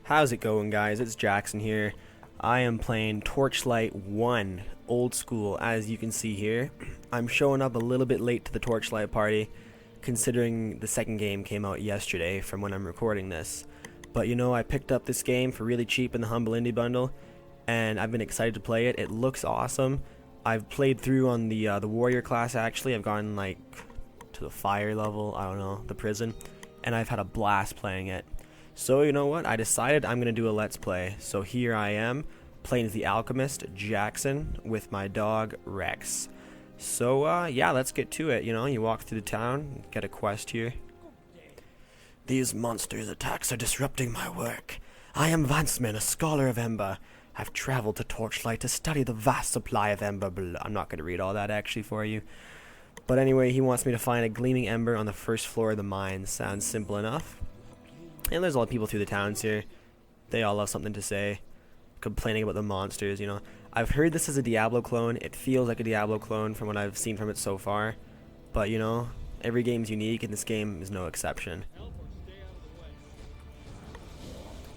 How's it going, guys? It's Jackson here. I am playing Torchlight 1 old school. As you can see here, I'm showing up a little bit late to the Torchlight party considering the second game came out yesterday from when I'm recording this. But you know, I picked up this game for really cheap in the Humble Indie bundle and I've been excited to play it. It looks awesome. I've played through on the warrior class actually. I've gotten like to the fire level, I don't know, the prison, and I've had a blast playing it. So you know what, I decided I'm going to do a let's play. So here I am, playing as the alchemist, Jackson, with my dog, Rex. So yeah, let's get to it. You know, you walk through the town, get a quest here. These monsters' attacks are disrupting my work. I am Vansman, a scholar of Ember. I've traveled to Torchlight to study the vast supply of Ember. I'm not going to read all that actually for you. But anyway, he wants me to find a gleaming ember on the first floor of the mine. Sounds simple enough. And there's a lot of people through the towns here. They all have something to say, complaining about the monsters, you know. I've heard this is a Diablo clone. It feels like a Diablo clone from what I've seen from it so far. But, you know, every game's unique, and this game is no exception.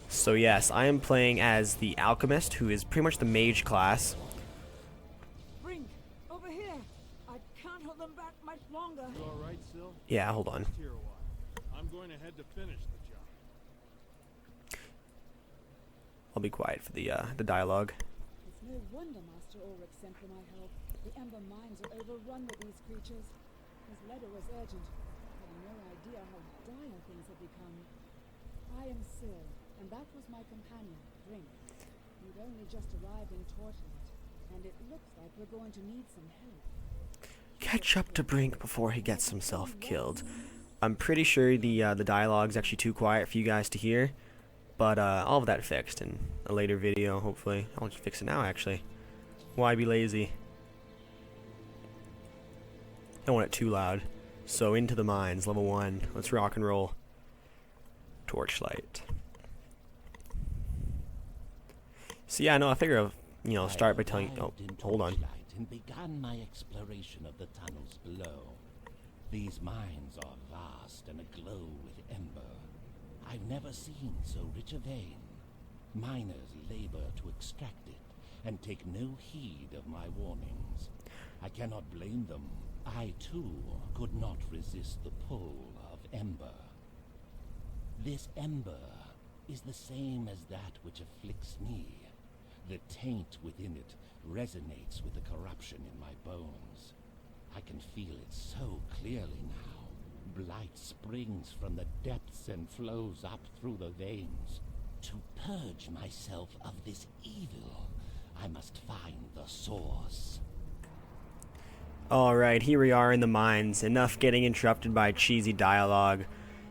So yes, I am playing as the alchemist, who is pretty much the mage class. Brink, over here. I can't hold them back much longer. You all right, Sil? Yeah, hold on. Here a while. I'm going ahead to finish the job. I'll be quiet for the dialogue. It's no wonder Master Ulrich sent for my help. The Ember mines are overrun with these creatures. His letter was urgent. I had no idea how dire things had become. I am Sil, and that was my companion, Brink. We'd only just arrived in Torchlight, and it looks like we're going to need some help. Catch up to Brink before he gets himself killed. I'm pretty sure the dialogue's actually too quiet for you guys to hear, but I'll have that fixed in a later video, hopefully. I'll just fix it now, actually. Why be lazy? Don't want it too loud. So into the mines, level 1. Let's rock and roll. Torchlight. So yeah, no, I figure I'll, you know, start by telling you. Oh, hold on. And began my exploration of the tunnels below. These mines are vast and aglow with ember. I've never seen so rich a vein. Miners labor to extract it and take no heed of my warnings. I cannot blame them. I too could not resist the pull of ember. This ember is the same as that which afflicts me. The taint within it resonates with the corruption in my bones. I can feel it so clearly now. Blight springs from the depths and flows up through the veins. To purge myself of this evil, I must find the source. Alright, here we are in the mines. Enough getting interrupted by cheesy dialogue.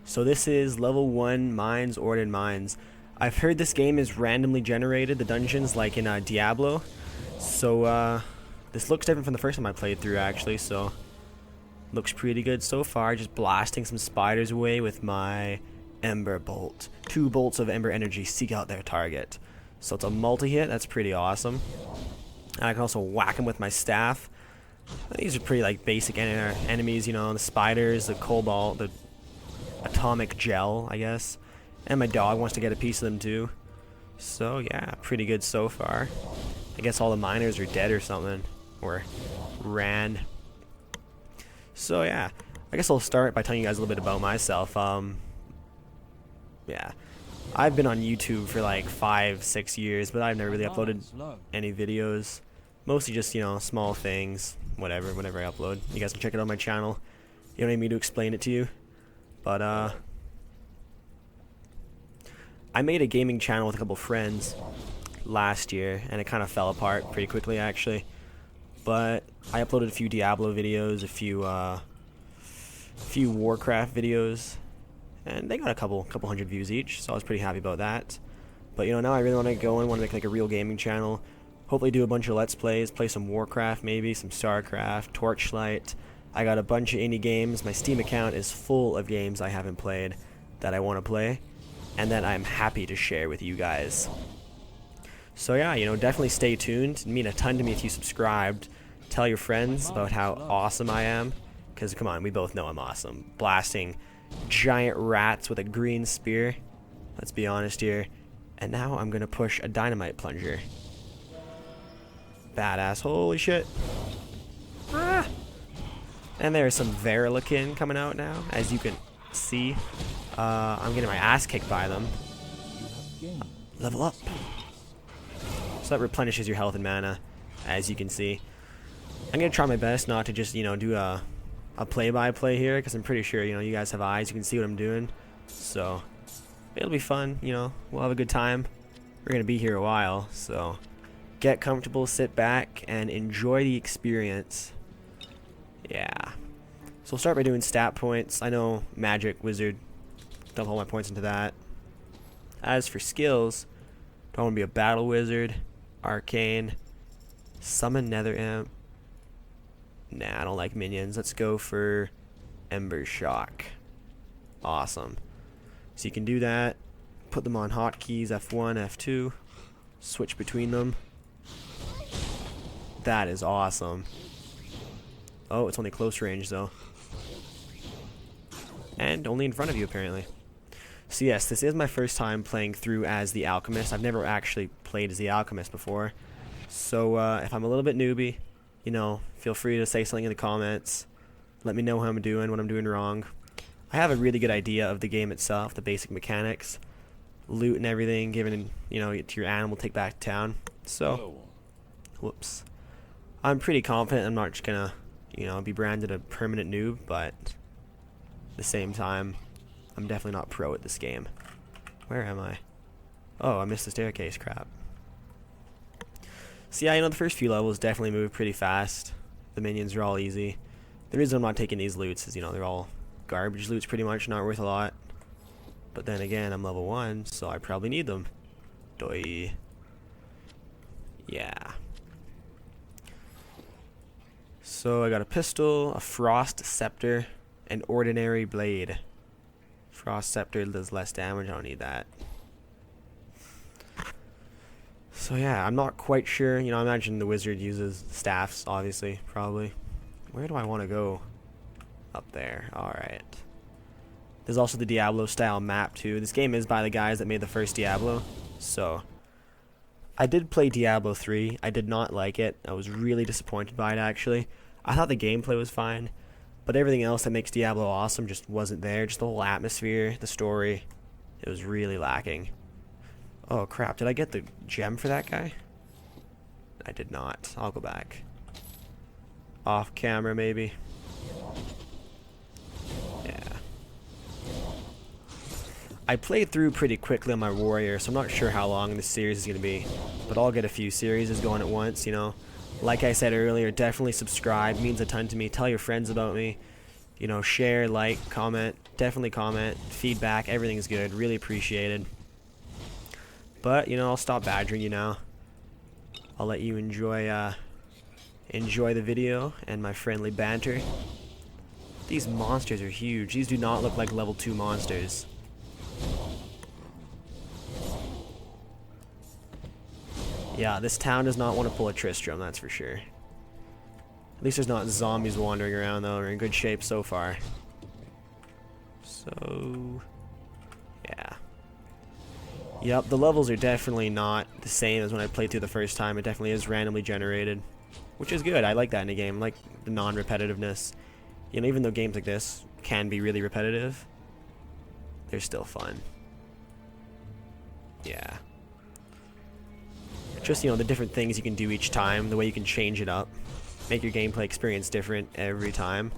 So this is level 1 mines, Orded Mines. I've heard this game is randomly generated, the dungeons, like in Diablo. So this looks different from the first time I played through actually, so looks pretty good so far. Just blasting some spiders away with my Ember Bolt. 2 bolts of Ember energy seek out their target. So it's a multi-hit, that's pretty awesome. And I can also whack them with my staff. These are pretty like basic enemies, you know, the spiders, the cobalt, the atomic gel, I guess. And my dog wants to get a piece of them too. So yeah, pretty good so far. I guess all the miners are dead or something. Or ran. So yeah, I guess I'll start by telling you guys a little bit about myself. Yeah, I've been on YouTube for like 5-6 years, but I've never really uploaded any videos. Mostly just, you know, small things, whatever, whenever I upload. You guys can check it out on my channel. You don't need me to explain it to you. But I made a gaming channel with a couple friends last year, and it kind of fell apart pretty quickly actually. But I uploaded a few Diablo videos, a few Warcraft videos, and they got a couple hundred views each, so I was pretty happy about that. But you know, now I really want to go and want to make like a real gaming channel. Hopefully do a bunch of Let's Plays, play some Warcraft maybe, some StarCraft, Torchlight. I got a bunch of indie games. My Steam account is full of games I haven't played that I want to play, and that I'm happy to share with you guys. So yeah, you know, definitely stay tuned. It'd mean a ton to me if you subscribed. Tell your friends about how awesome I am, because come on, we both know I'm awesome. Blasting giant rats with a green spear. Let's be honest here. And now I'm gonna push a dynamite plunger. Badass, holy shit. Ah! And there's some Verilikin coming out now, as you can see. I'm getting my ass kicked by them. Level up. So that replenishes your health and mana, as you can see. I'm gonna try my best not to just, do a play-by-play here, because I'm pretty sure, you guys have eyes, you can see what I'm doing. So, it'll be fun, we'll have a good time. We're gonna be here a while, so get comfortable, sit back, and enjoy the experience. Yeah. So we'll start by doing stat points. I know Magic, Wizard, dump all my points into that. As for skills, do I want to be a Battle Wizard, Arcane, Summon Nether Imp? Nah, I don't like minions. Let's go for Ember Shock. Awesome. So you can do that. Put them on hotkeys, F1, F2. Switch between them. That is awesome. Oh, it's only close range though. And only in front of you apparently. So yes, this is my first time playing through as the Alchemist. I've never actually played as the Alchemist before. So if I'm a little bit newbie, feel free to say something in the comments. Let me know how I'm doing, what I'm doing wrong. I have a really good idea of the game itself, the basic mechanics, loot and everything, given, to your animal, take back to town. So, whoops. I'm pretty confident I'm not just gonna, be branded a permanent noob, but at the same time, I'm definitely not pro at this game. Where am I? Oh, I missed the staircase, crap. So yeah, the first few levels definitely move pretty fast. The minions are all easy. The reason I'm not taking these loots is, they're all garbage loots pretty much, not worth a lot. But then again, I'm level 1, so I probably need them. Doi. Yeah. So I got a pistol, a frost scepter, an ordinary blade. Frost scepter does less damage, I don't need that. So yeah, I'm not quite sure, I imagine the wizard uses staffs, obviously, probably. Where do I want to go? Up there, alright. There's also the Diablo style map too. This game is by the guys that made the first Diablo, so I did play Diablo 3. I did not like it. I was really disappointed by it actually. I thought the gameplay was fine, but everything else that makes Diablo awesome just wasn't there. Just the whole atmosphere, the story, it was really lacking. Oh crap, did I get the gem for that guy? I did not. I'll go back. Off camera maybe. Yeah. I played through pretty quickly on my warrior, so I'm not sure how long this series is going to be. But I'll get a few series going at once, Like I said earlier, definitely subscribe. It means a ton to me. Tell your friends about me. Share, like, comment. Definitely comment. Feedback. Everything's good. Really appreciated. But, I'll stop badgering you now. I'll let you enjoy the video and my friendly banter. These monsters are huge. These do not look like level 2 monsters. Yeah, this town does not want to pull a Tristram, that's for sure. At least there's not zombies wandering around, though. We're in good shape so far. So, yeah. Yep, the levels are definitely not the same as when I played through the first time. It definitely is randomly generated, which is good. I like that in a game. I like the non-repetitiveness. Even though games like this can be really repetitive, they're still fun. Yeah. Just, the different things you can do each time, the way you can change it up, make your gameplay experience different every time.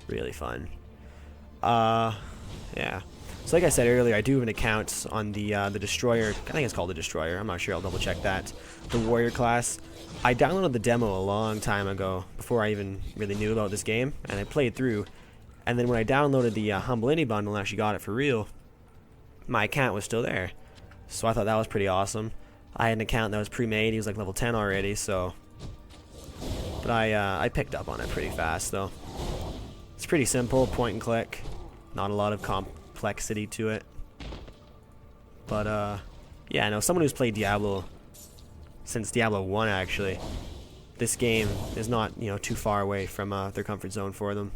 Really fun. Yeah. So like I said earlier, I do have an account on the Destroyer. I think it's called the Destroyer. I'm not sure. I'll double check that. The Warrior class. I downloaded the demo a long time ago, before I even really knew about this game, and I played through. And then when I downloaded the Humble Indie Bundle and actually got it for real, my account was still there. So I thought that was pretty awesome. I had an account that was pre-made. He was like level 10 already, so. But I picked up on it pretty fast, though. It's pretty simple, point and click. Not a lot of complexity to it. But yeah, I know someone who's played Diablo since Diablo 1 actually. This game is not, too far away from their comfort zone for them.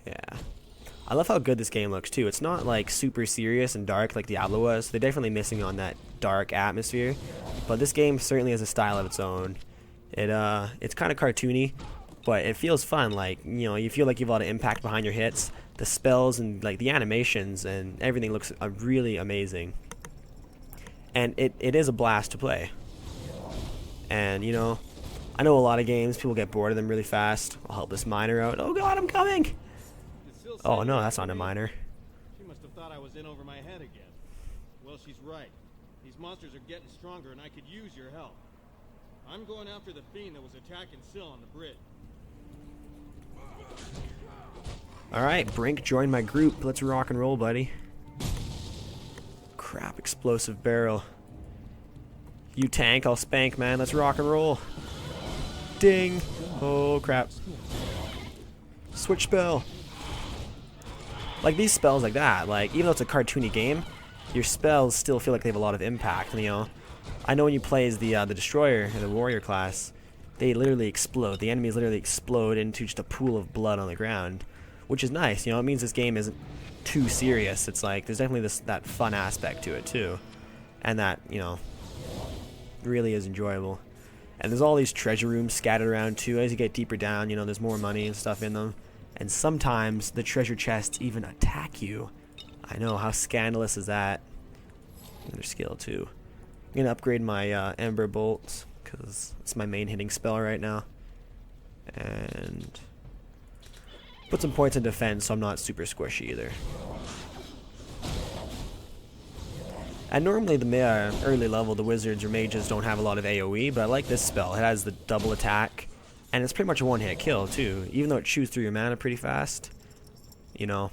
Yeah. I love how good this game looks too. It's not like super serious and dark like Diablo was. They're definitely missing on that dark atmosphere, but this game certainly has a style of its own. It's kind of cartoony, but it feels fun. Like, you know, you feel like you have a lot of impact behind your hits. The spells and like the animations and everything looks really amazing. And it is a blast to play. And you know, I know a lot of games people get bored of them really fast. I'll help this miner out. Oh god, I'm coming! Oh no, that's not a miner. She must have thought I was in over my head again. Well, she's right. These monsters are getting stronger and I could use your help. I'm going after the fiend that was attacking Syl on the bridge. Alright, Brink, join my group. Let's rock and roll, buddy. Crap, explosive barrel. You tank, I'll spank, man. Let's rock and roll. Ding! Oh, crap. Switch spell. Like, these spells like that, like, even though it's a cartoony game, your spells still feel like they have a lot of impact, you know? I know when you play as the Destroyer, or the Warrior class, they literally explode. The enemies literally explode into just a pool of blood on the ground, which is nice, you know? It means this game isn't too serious. It's like, there's definitely that fun aspect to it, too. And that, you know, really is enjoyable. And there's all these treasure rooms scattered around, too. As you get deeper down, you know, there's more money and stuff in them. And sometimes the treasure chests even attack you. I know, how scandalous is that? Another skill too. I'm gonna upgrade my Ember Bolts because it's my main hitting spell right now. And put some points in defense so I'm not super squishy either. And normally the early level, the wizards or mages don't have a lot of AoE, but I like this spell. It has the double attack. And it's pretty much a one-hit kill, too. Even though it chews through your mana pretty fast. You know,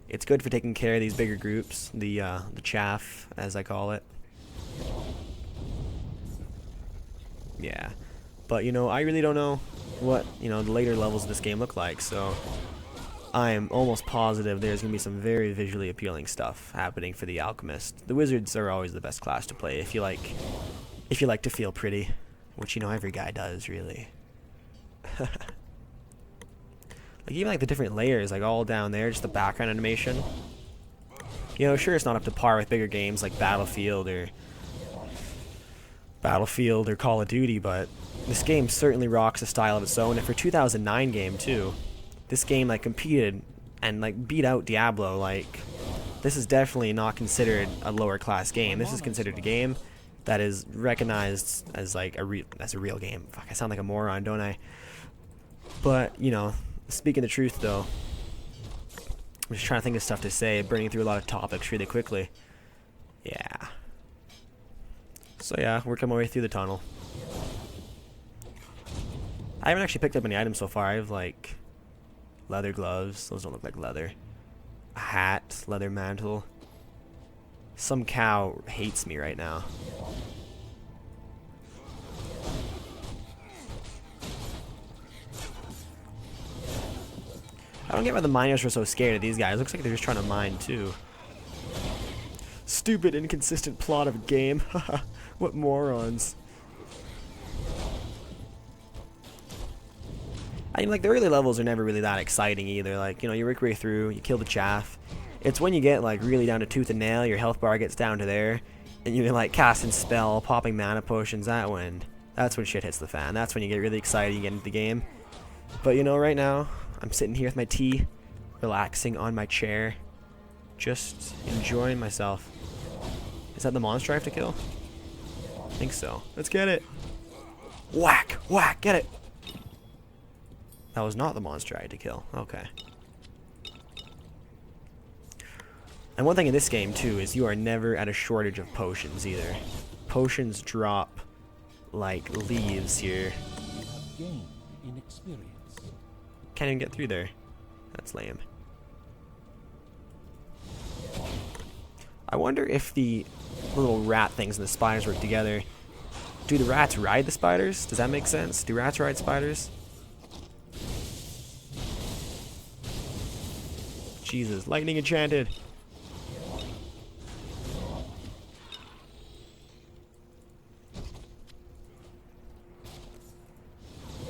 it's good for taking care of these bigger groups. The chaff, as I call it. Yeah. But, you know, I really don't know what, you know, the later levels of this game look like. So, I am almost positive there's going to be some very visually appealing stuff happening for the Alchemist. The Wizards are always the best class to play if you like to feel pretty. Which, you know, every guy does, really. Like even like the different layers, like all down there, just the background animation. You know, sure it's not up to par with bigger games like Battlefield or Call of Duty, but this game certainly rocks a style of its own. And for 2009 game too, this game like competed and like beat out Diablo. Like, this is definitely not considered a lower class game. This is considered a game that is recognized as like a real game. Fuck, I sound like a moron, don't I? But, you know, speaking the truth though, I'm just trying to think of stuff to say, burning through a lot of topics really quickly. Yeah. So yeah, working my way through the tunnel. I haven't actually picked up any items so far. I have like leather gloves. Those don't look like leather. A hat, leather mantle. Some cow hates me right now. I don't get why the miners were so scared of these guys. Looks like they're just trying to mine too. Stupid, inconsistent plot of a game. What morons. I mean, like, the early levels are never really that exciting either. Like, you know, you work your way through, you kill the chaff. It's when you get, like, really down to tooth and nail, your health bar gets down to there, and you're, like, casting spell, popping mana potions, that's when shit hits the fan. That's when you get really excited, you get into the game. But, you know, right now, I'm sitting here with my tea, relaxing on my chair, just enjoying myself. Is that the monster I have to kill? I think so. Let's get it. Whack! Whack! Get it! That was not the monster I had to kill. Okay. And one thing in this game, too, is you are never at a shortage of potions, either. Potions drop like leaves here. You have gained in experience. Can't even get through there. That's lame. I wonder if the little rat things and the spiders work together. Do the rats ride the spiders? Does that make sense? Do rats ride spiders? Jesus, lightning enchanted.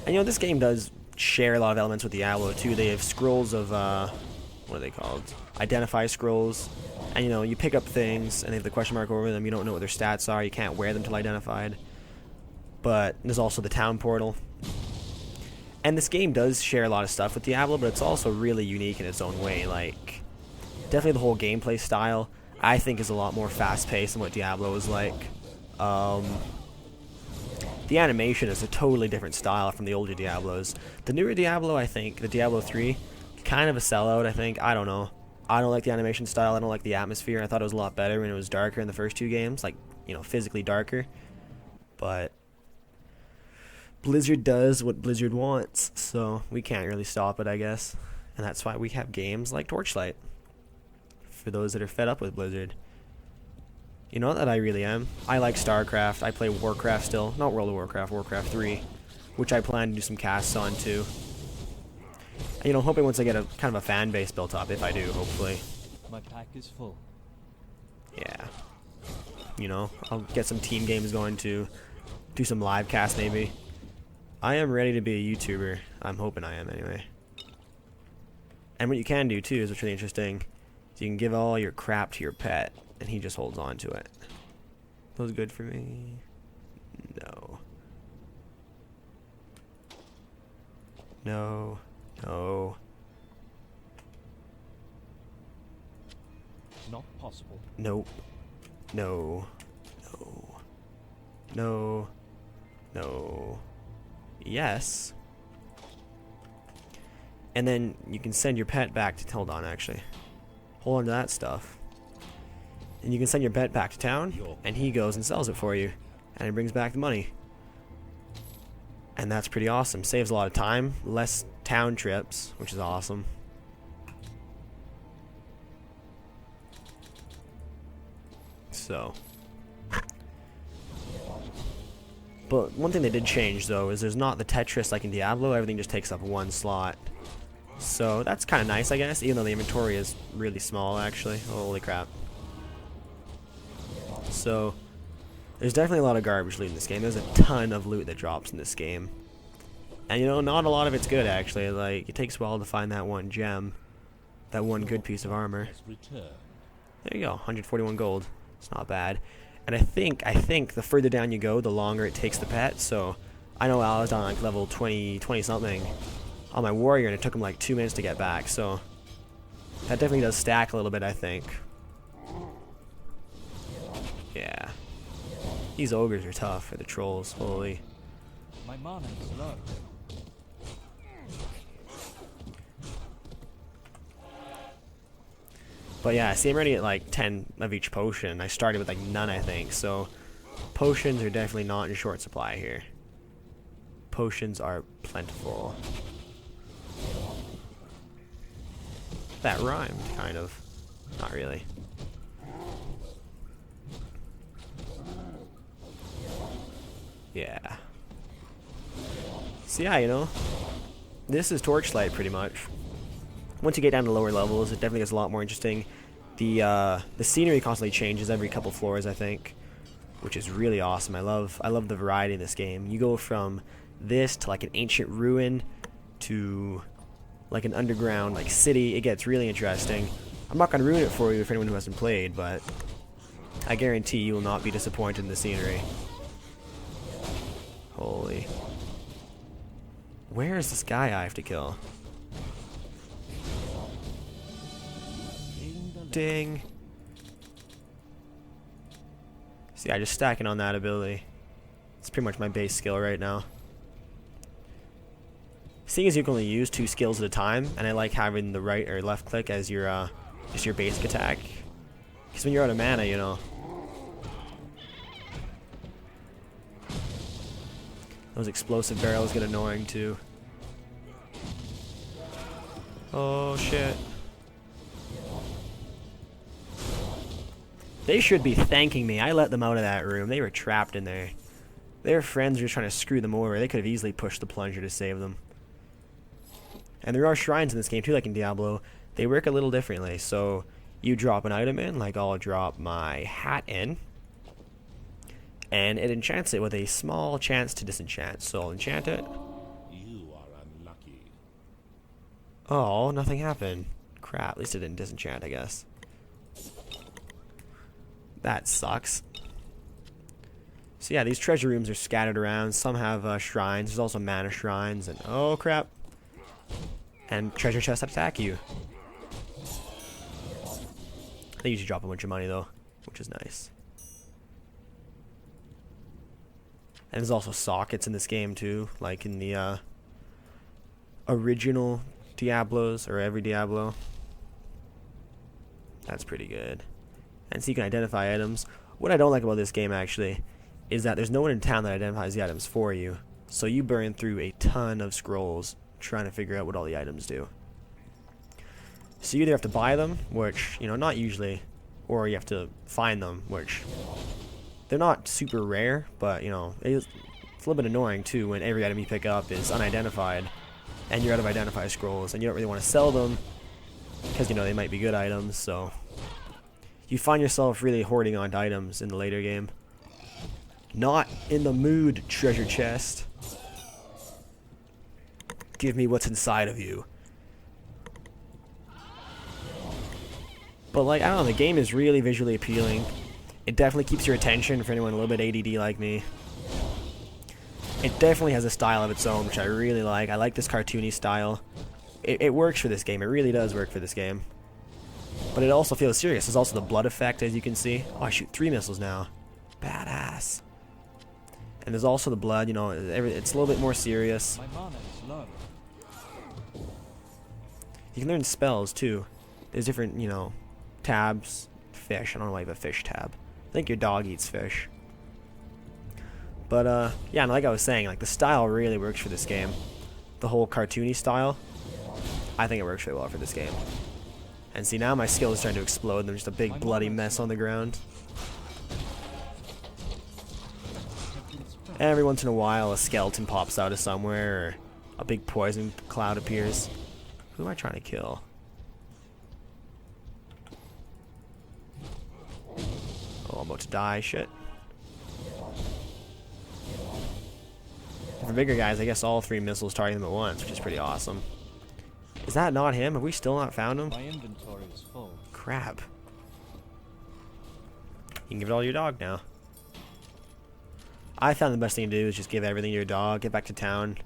And you know, this game does share a lot of elements with Diablo too. They have scrolls of what are they called? Identify scrolls. And you know, you pick up things and they have the question mark over them. You don't know what their stats are. You can't wear them till identified. But there's also the town portal. And this game does share a lot of stuff with Diablo, but it's also really unique in its own way. Like, definitely the whole gameplay style, I think, is a lot more fast-paced than what Diablo was like. The animation is a totally different style from the older Diablos. The newer Diablo, I think, the Diablo 3, kind of a sellout, I think. I don't know. I don't like the animation style. I don't like the atmosphere. I thought it was a lot better when it was darker in the first two games. Like, you know, physically darker. But Blizzard does what Blizzard wants, so we can't really stop it, I guess. And that's why we have games like Torchlight. For those that are fed up with Blizzard. You know that I really am. I like StarCraft. I play Warcraft still. Not World of Warcraft, Warcraft 3. Which I plan to do some casts on too. And, you know, hoping once I get a kind of a fan base built up, if I do, hopefully. My pack is full. Yeah. You know, I'll get some team games going too. Do some live casts maybe. I am ready to be a YouTuber. I'm hoping I am anyway. And what you can do too is what's really interesting. Is you can give all your crap to your pet. And he just holds on to it. Those good for me? No. No. No. Not possible. Nope. No. No. No. No. Yes. And then you can send your pet back to... Hold on, actually. Hold on to that stuff. And you can send your pet back to town, and he goes and sells it for you. And he brings back the money. And that's pretty awesome. Saves a lot of time, less town trips, which is awesome. So. But one thing they did change, though, is there's not the Tetris like in Diablo. Everything just takes up one slot. So that's kind of nice, I guess, even though the inventory is really small, actually. Holy crap. So, there's definitely a lot of garbage loot in this game. There's a ton of loot that drops in this game. And you know, not a lot of it's good actually. Like, it takes a while to find that one gem. That one good piece of armor. There you go, 141 gold. It's not bad. And I think the further down you go, the longer it takes the pet. So, I know I was down like level 20 something on my warrior and it took him like 2 minutes to get back. So, that definitely does stack a little bit, I think. Yeah. These ogres are tough for the trolls, holy. My mana is low. But yeah, see, I'm already at like 10 of each potion. I started with like none, I think. So, potions are definitely not in short supply here. Potions are plentiful. That rhymed, kind of. Not really. Yeah. So yeah, you know, this is Torchlight pretty much. Once you get down to lower levels, it definitely gets a lot more interesting. The scenery constantly changes every couple floors, I think, which is really awesome. I love the variety in this game. You go from this to like an ancient ruin to like an underground like city. It gets really interesting. I'm not gonna ruin it for you for anyone who hasn't played, but I guarantee you will not be disappointed in the scenery. Holy. Where is this guy I have to kill? Ding. See, I just stacking on that ability. It's pretty much my base skill right now. Seeing as you can only use 2 skills at a time, and I like having the right or left click as your just your basic attack. Because when you're out of mana, you know. Those explosive barrels get annoying too. Oh shit. They should be thanking me. I let them out of that room. They were trapped in there. Their friends were just trying to screw them over. They could have easily pushed the plunger to save them. And there are shrines in this game too, like in Diablo. They work a little differently. So you drop an item in, like I'll drop my hat in. And it enchants it with a small chance to disenchant. So I'll enchant it. You are unlucky. Oh, nothing happened. Crap, at least it didn't disenchant, I guess. That sucks. So yeah, these treasure rooms are scattered around. Some have shrines. There's also mana shrines, and oh crap. And treasure chests that attack you. They usually drop a bunch of money though, which is nice. And there's also sockets in this game too, like in the original Diablos, or every Diablo. That's pretty good. And so you can identify items. What I don't like about this game actually is that there's no one in town that identifies the items for you. So you burn through a ton of scrolls trying to figure out what all the items do. So you either have to buy them, which, you know, not usually, or you have to find them, which they're not super rare, but, you know, it's a little bit annoying too when every item you pick up is unidentified and you're out of identify scrolls and you don't really want to sell them because, you know, they might be good items, so you find yourself really hoarding onto items in the later game. Not in the mood, treasure chest. Give me what's inside of you. But like, I don't know, the game is really visually appealing. It definitely keeps your attention for anyone a little bit ADD like me. It definitely has a style of its own, which I really like. I like this cartoony style. It works for this game. It really does work for this game. But it also feels serious. There's also the blood effect, as you can see. Oh, I shoot 3 missiles now. Badass. And there's also the blood, you know, it's a little bit more serious. My mana is low. You can learn spells, too. There's different, you know, tabs. Fish. I don't know why you have a fish tab. I think your dog eats fish. But, yeah, and like I was saying, like, the style really works for this game. The whole cartoony style, I think it works really well for this game. And see, now my skill is starting to explode, and there's just a big bloody mess on the ground. Every once in a while, a skeleton pops out of somewhere, or a big poison cloud appears. Who am I trying to kill? Oh, I'm about to die. Shit. For bigger guys, I guess all 3 missiles target them at once, which is pretty awesome. Is that not him? Have we still not found him? My inventory is full. Crap. You can give it all to your dog now. I found the best thing to do is just give everything to your dog, get back to town,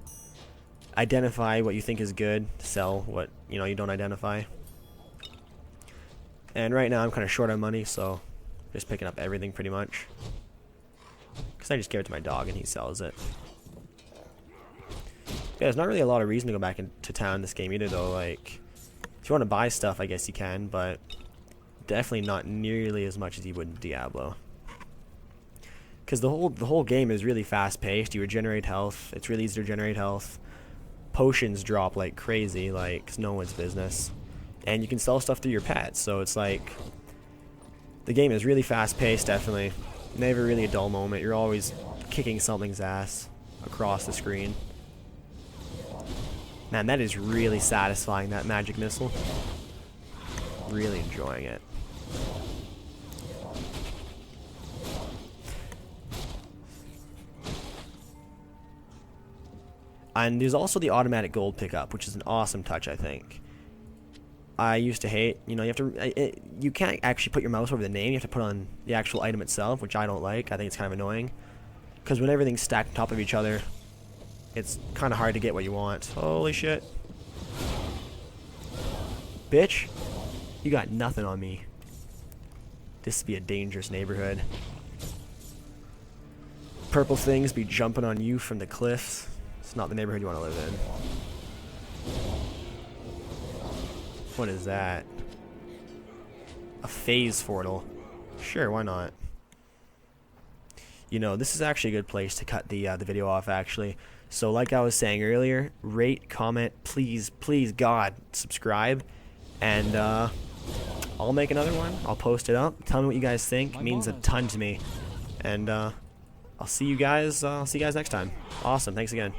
identify what you think is good, sell what, you know, you don't identify. And right now I'm kind of short on money, so just picking up everything pretty much. Because I just give it to my dog and he sells it. Yeah, there's not really a lot of reason to go back into town in this game either, though. Like, if you want to buy stuff, I guess you can, but definitely not nearly as much as you would in Diablo. Because the whole game is really fast-paced. You regenerate health. It's really easy to regenerate health. Potions drop like crazy, like it's no one's business. And you can sell stuff through your pets, so it's like the game is really fast-paced. Definitely, never really a dull moment. You're always kicking something's ass across the screen. Man, that is really satisfying, that magic missile. Really enjoying it. And there's also the automatic gold pickup, which is an awesome touch, I think. I used to hate, you know, you have to, you can't actually put your mouse over the name, you have to put on the actual item itself, which I don't like. I think it's kind of annoying. Because when everything's stacked on top of each other, it's kind of hard to get what you want. Holy shit. Bitch, you got nothing on me. This would be a dangerous neighborhood. Purple things be jumping on you from the cliffs. It's not the neighborhood you want to live in. What is that? A phase portal. Sure, why not? You know, this is actually a good place to cut the video off, actually. So like I was saying earlier, rate, comment, please, please, God, subscribe. And I'll make another one. I'll post it up. Tell me what you guys think. It means a ton to me. And I'll see you guys next time. Awesome. Thanks again.